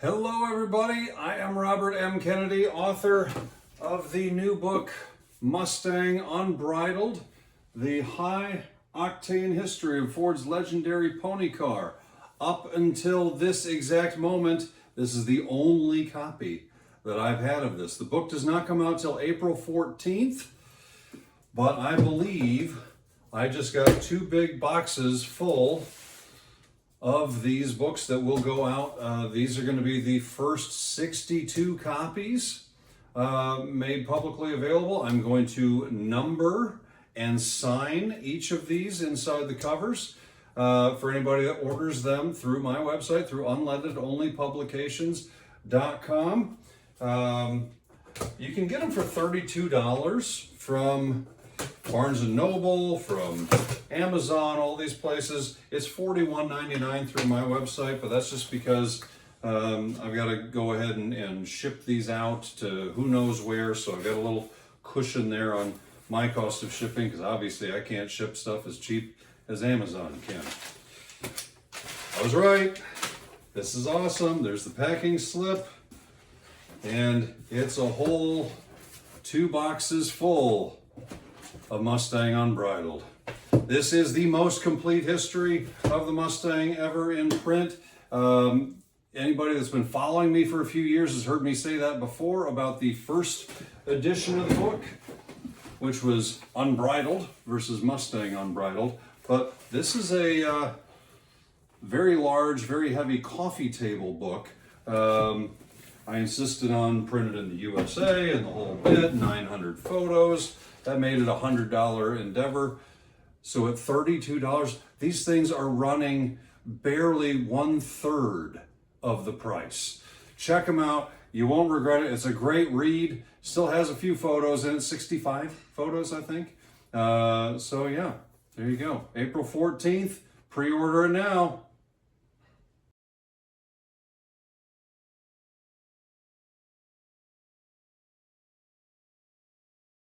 Hello everybody, I am Robert M. Kennedy, author of the new book, Mustang Unbridled, the high-octane history of Ford's legendary pony car. Up until this exact moment, this is the only copy that I've had of this. The book does not come out till April 14th, but I believe I just got 2 big boxes full of these books that will go out. These are going to be the first 62 copies made publicly available. I'm going to number and sign each of these inside the covers for anybody that orders them through my website, through unleadedonlypublications.com. You can get them for $32 from Barnes & Noble, from Amazon, all these places. It's $41.99 through my website, but that's just because I've got to go ahead and ship these out to who knows where, so I've got a little cushion there on my cost of shipping, because obviously I can't ship stuff as cheap as Amazon can. I was right. This is awesome. There's the packing slip, and it's a whole 2 boxes full of Mustang Unbridled. This is the most complete history of the Mustang ever in print. Anybody that's been following me for a few years has heard me say that before about the first edition of the book, which was Unbridled versus Mustang Unbridled. But this is a very large, very heavy coffee table book. I insisted on printed in the USA and the whole bit, 900 photos. That made it a $100 endeavor. So at $32, these things are running barely 1/3 of the price. Check them out. You won't regret it. It's a great read. Still has a few photos in it, 65 photos, I think. So yeah, there you go. April 14th, pre-order it now.